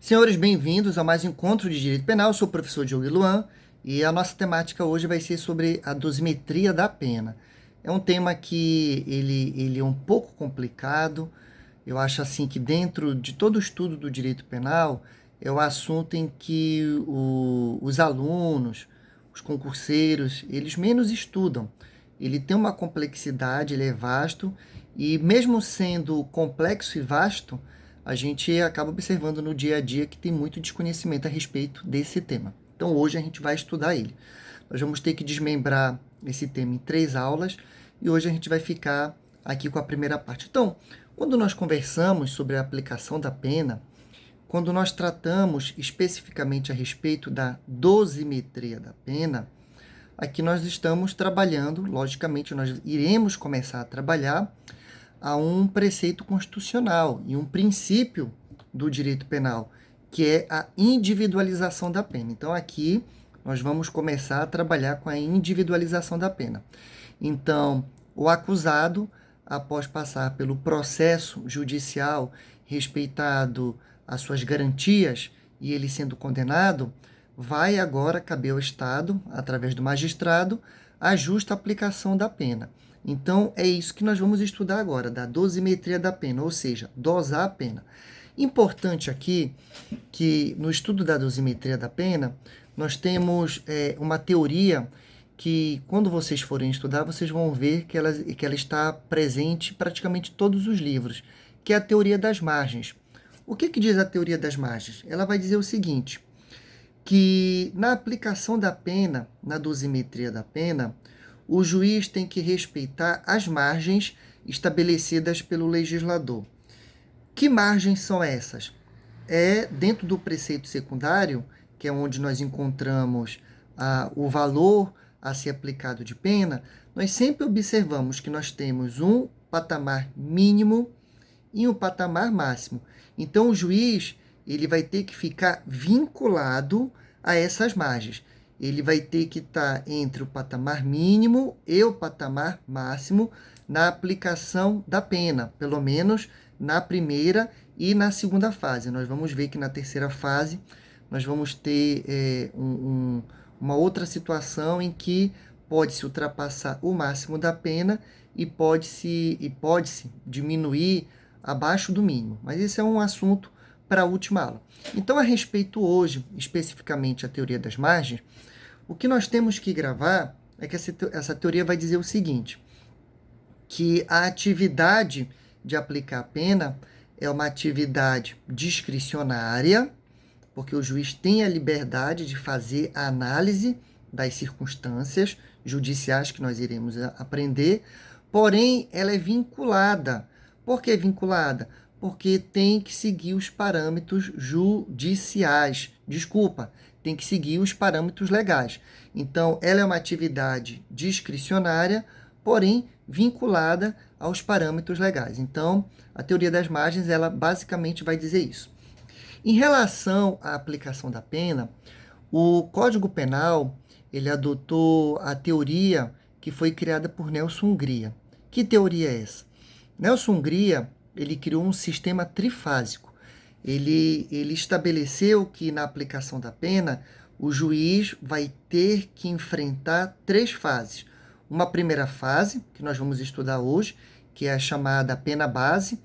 Senhores, bem-vindos a mais um encontro de Direito Penal. Eu sou o professor Diogo Luan e a nossa temática hoje vai ser sobre a dosimetria da pena. É um tema que ele é um pouco complicado. Eu acho assim que dentro de todo o estudo do direito penal é o assunto em que os alunos, os concurseiros, eles menos estudam. Ele tem uma complexidade, ele é vasto e mesmo sendo complexo e vasto, a gente acaba observando no dia a dia que tem muito desconhecimento a respeito desse tema. Então hoje a gente vai estudar ele. Nós vamos ter que desmembrar esse tema em 3 aulas e hoje a gente vai ficar aqui com a primeira parte. Então, quando nós conversamos sobre a aplicação da pena, quando nós tratamos especificamente a respeito da dosimetria da pena, aqui nós estamos trabalhando, logicamente, nós iremos começar a trabalhar a um preceito constitucional e um princípio do direito penal, que é a individualização da pena. Então, aqui nós vamos começar a trabalhar com a individualização da pena. Então, o acusado, após passar pelo processo judicial, respeitado as suas garantias e ele sendo condenado, vai agora caber ao Estado, através do magistrado, a justa aplicação da pena. Então, é isso que nós vamos estudar agora, da dosimetria da pena, ou seja, dosar a pena. Importante aqui que no estudo da dosimetria da pena, nós temos uma teoria que, quando vocês forem estudar, vocês vão ver que ela está presente em praticamente todos os livros, que é a teoria das margens. O que diz a teoria das margens? Ela vai dizer o seguinte, que na aplicação da pena, na dosimetria da pena, o juiz tem que respeitar as margens estabelecidas pelo legislador. Que margens são essas? É dentro do preceito secundário, que é onde nós encontramos o valor a ser aplicado de pena, nós sempre observamos que nós temos um patamar mínimo e um patamar máximo. Então, o juiz ele vai ter que ficar vinculado a essas margens. Ele vai ter que estar entre o patamar mínimo e o patamar máximo na aplicação da pena, pelo menos na primeira e na segunda fase. Nós vamos ver que na terceira fase nós vamos ter uma outra situação em que pode-se ultrapassar o máximo da pena e pode-se diminuir abaixo do mínimo. Mas esse é um assunto para a última aula. Então, a respeito hoje, especificamente a teoria das margens, o que nós temos que gravar é que essa teoria vai dizer o seguinte, que a atividade de aplicar a pena é uma atividade discricionária, porque o juiz tem a liberdade de fazer a análise das circunstâncias judiciais que nós iremos aprender, porém, ela é vinculada. Por que vinculada? Porque tem que seguir os parâmetros judiciais. Desculpa, tem que seguir os parâmetros legais. Então, ela é uma atividade discricionária, porém vinculada aos parâmetros legais. Então, a teoria das margens, ela basicamente vai dizer isso. Em relação à aplicação da pena, o Código Penal, ele adotou a teoria que foi criada por Nelson Hungria. Que teoria é essa? Nelson Hungria, ele criou um sistema trifásico. Ele estabeleceu que na aplicação da pena, o juiz vai ter que enfrentar 3 fases. Uma primeira fase, que nós vamos estudar hoje, que é a chamada pena base,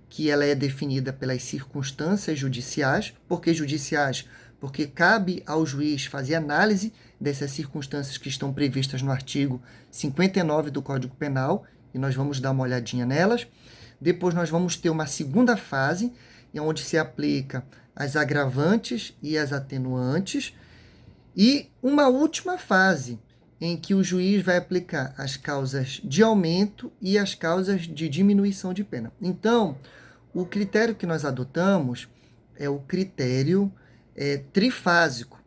que ela é definida pelas circunstâncias judiciais. Por que judiciais? Porque cabe ao juiz fazer análise dessas circunstâncias que estão previstas no artigo 59 do Código Penal, e nós vamos dar uma olhadinha nelas. Depois nós vamos ter uma segunda fase, onde se aplica as agravantes e as atenuantes, e uma última fase, em que o juiz vai aplicar as causas de aumento e as causas de diminuição de pena. Então, o critério que nós adotamos é o critério trifásico,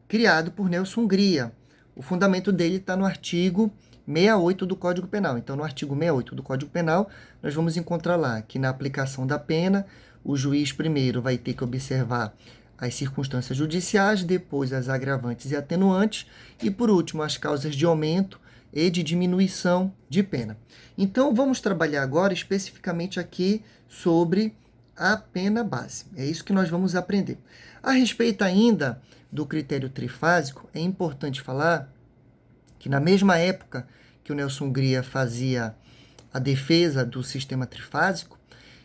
criado por Nelson Hungria. O fundamento dele está no artigo 68 do Código Penal. Então, no artigo 68 do Código Penal, nós vamos encontrar lá que na aplicação da pena, o juiz primeiro vai ter que observar as circunstâncias judiciais, depois as agravantes e atenuantes, e por último as causas de aumento e de diminuição de pena. Então, vamos trabalhar agora especificamente aqui sobre a pena base. É isso que nós vamos aprender. A respeito ainda do critério trifásico, é importante falar que na mesma época que o Nelson Hungria fazia a defesa do sistema trifásico,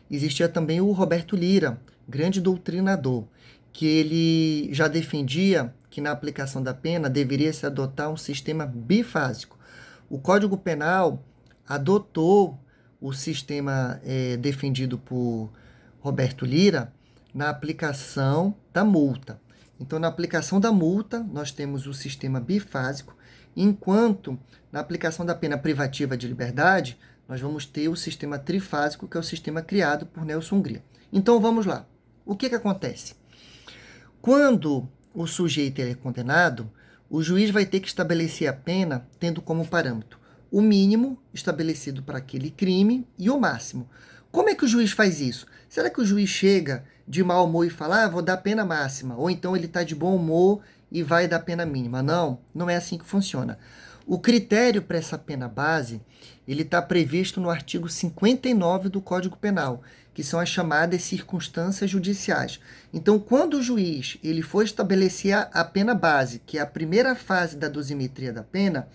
existia também o Roberto Lira, grande doutrinador, que ele já defendia que na aplicação da pena deveria se adotar um sistema bifásico. O Código Penal adotou o sistema defendido por Roberto Lira na aplicação da multa. Então, na aplicação da multa, nós temos o sistema bifásico, enquanto na aplicação da pena privativa de liberdade, nós vamos ter o sistema trifásico, que é o sistema criado por Nelson Hungria. Então, vamos lá. O que acontece? Quando o sujeito é condenado, o juiz vai ter que estabelecer a pena tendo como parâmetro o mínimo estabelecido para aquele crime e o máximo. Como é que o juiz faz isso? Será que o juiz chega de mau humor e fala, vou dar pena máxima? Ou então ele está de bom humor e vai dar pena mínima? Não, não é assim que funciona. O critério para essa pena base, ele está previsto no artigo 59 do Código Penal, que são as chamadas circunstâncias judiciais. Então, quando o juiz ele for estabelecer a pena base, que é a primeira fase da dosimetria da pena,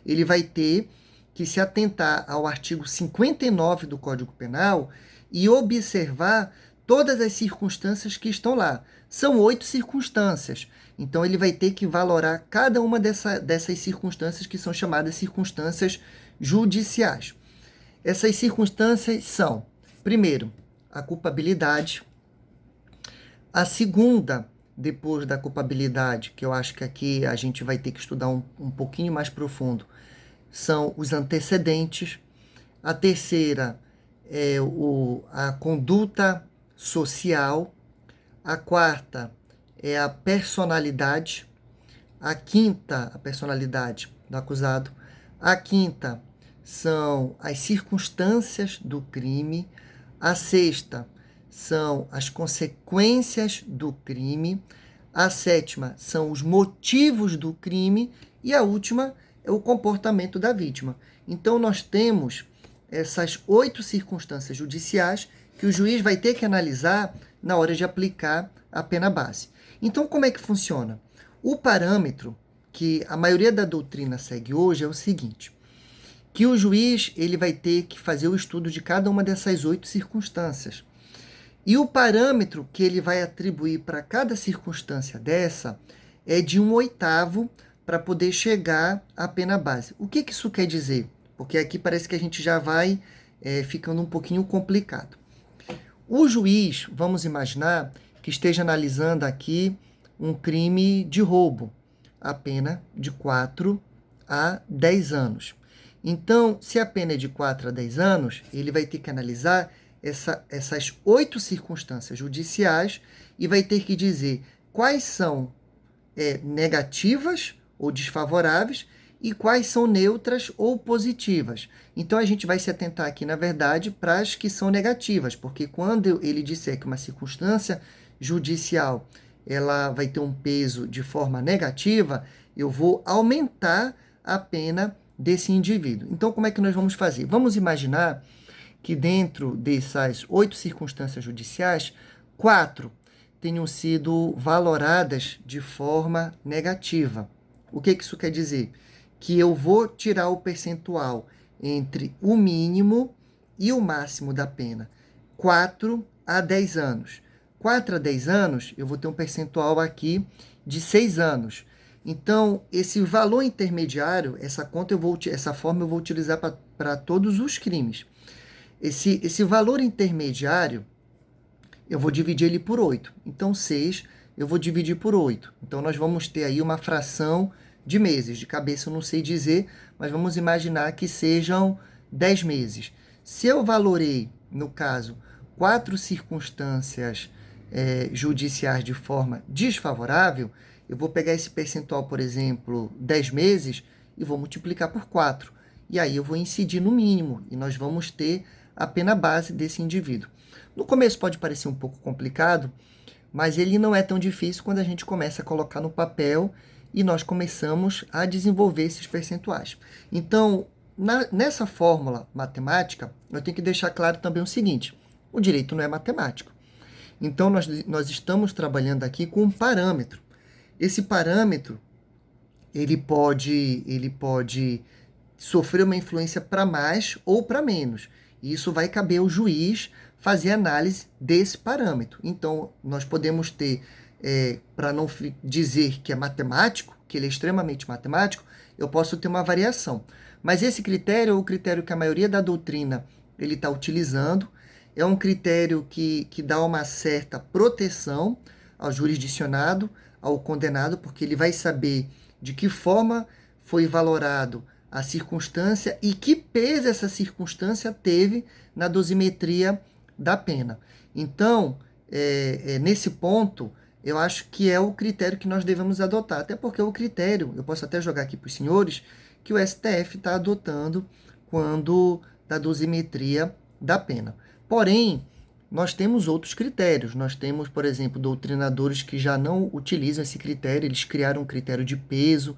ele vai ter que se atentar ao artigo 59 do Código Penal e observar todas as circunstâncias que estão lá. São 8 circunstâncias. Então, ele vai ter que valorar cada uma dessas circunstâncias que são chamadas circunstâncias judiciais. Essas circunstâncias são, primeiro, a culpabilidade. A segunda, depois da culpabilidade, que eu acho que aqui a gente vai ter que estudar um pouquinho mais profundo, são os antecedentes. A terceira é a conduta social. A quarta é a personalidade. A quinta, a personalidade do acusado. A quinta são as circunstâncias do crime. A sexta são as consequências do crime. A sétima são os motivos do crime. E a última é o comportamento da vítima. Então, nós temos essas 8 circunstâncias judiciais que o juiz vai ter que analisar na hora de aplicar a pena base. Então, como é que funciona? O parâmetro que a maioria da doutrina segue hoje é o seguinte, que o juiz ele vai ter que fazer o estudo de cada uma dessas 8 circunstâncias. E o parâmetro que ele vai atribuir para cada circunstância dessa é de 1/8 para poder chegar à pena base. O que isso quer dizer? Porque aqui parece que a gente já vai ficando um pouquinho complicado. O juiz, vamos imaginar, que esteja analisando aqui um crime de roubo, a pena de 4 a 10 anos. Então, se a pena é de 4 a 10 anos, ele vai ter que analisar essas 8 circunstâncias judiciais e vai ter que dizer quais são negativas ou desfavoráveis e quais são neutras ou positivas. Então, a gente vai se atentar aqui, na verdade, para as que são negativas, porque quando ele disser que uma circunstância judicial ela vai ter um peso de forma negativa, eu vou aumentar a pena desse indivíduo. Então, como é que nós vamos fazer? Vamos imaginar que dentro dessas 8 circunstâncias judiciais, 4 tenham sido valoradas de forma negativa. O que isso quer dizer? Que eu vou tirar o percentual entre o mínimo e o máximo da pena. 4 a 10 anos. 4 a 10 anos, eu vou ter um percentual aqui de 6 anos. Então, esse valor intermediário, essa forma eu vou utilizar para todos os crimes. Esse valor intermediário, eu vou dividir ele por 8. Então, 6 eu vou dividir por 8. Então, nós vamos ter aí uma fração de meses. De cabeça eu não sei dizer, mas vamos imaginar que sejam 10 meses. Se eu valorei, no caso, 4 circunstâncias judiciais de forma desfavorável, eu vou pegar esse percentual, por exemplo, 10 meses, e vou multiplicar por 4. E aí eu vou incidir no mínimo, e nós vamos ter a pena base desse indivíduo. No começo pode parecer um pouco complicado, mas ele não é tão difícil quando a gente começa a colocar no papel e nós começamos a desenvolver esses percentuais. Então, nessa fórmula matemática, eu tenho que deixar claro também o seguinte, o direito não é matemático. Então, nós estamos trabalhando aqui com um parâmetro. Esse parâmetro, ele pode sofrer uma influência para mais ou para menos. E isso vai caber ao juiz fazer análise desse parâmetro. Então, nós podemos ter, para não dizer que é matemático, que ele é extremamente matemático, eu posso ter uma variação. Mas esse critério é o critério que a maioria da doutrina ele está utilizando, é um critério que dá uma certa proteção ao jurisdicionado, ao condenado, porque ele vai saber de que forma foi valorado a circunstância e que peso essa circunstância teve na dosimetria da pena. Então, nesse ponto, eu acho que é o critério que nós devemos adotar, até porque o critério, eu posso até jogar aqui para os senhores, que o STF está adotando quando da dosimetria da pena. Porém, nós temos outros critérios. Nós temos, por exemplo, doutrinadores que já não utilizam esse critério, eles criaram um critério de peso.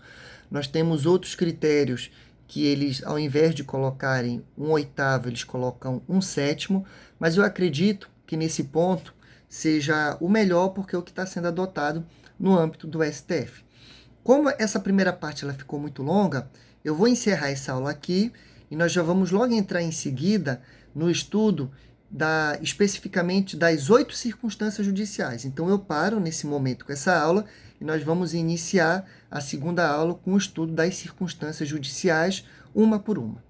Nós temos outros critérios que eles, ao invés de colocarem 1/8, eles colocam 1/7, mas eu acredito que nesse ponto seja o melhor, porque é o que está sendo adotado no âmbito do STF. Como essa primeira parte ela ficou muito longa, eu vou encerrar essa aula aqui e nós já vamos logo entrar em seguida no estudo especificamente das 8 circunstâncias judiciais. Então eu paro nesse momento com essa aula e nós vamos iniciar a segunda aula com o estudo das circunstâncias judiciais, uma por uma.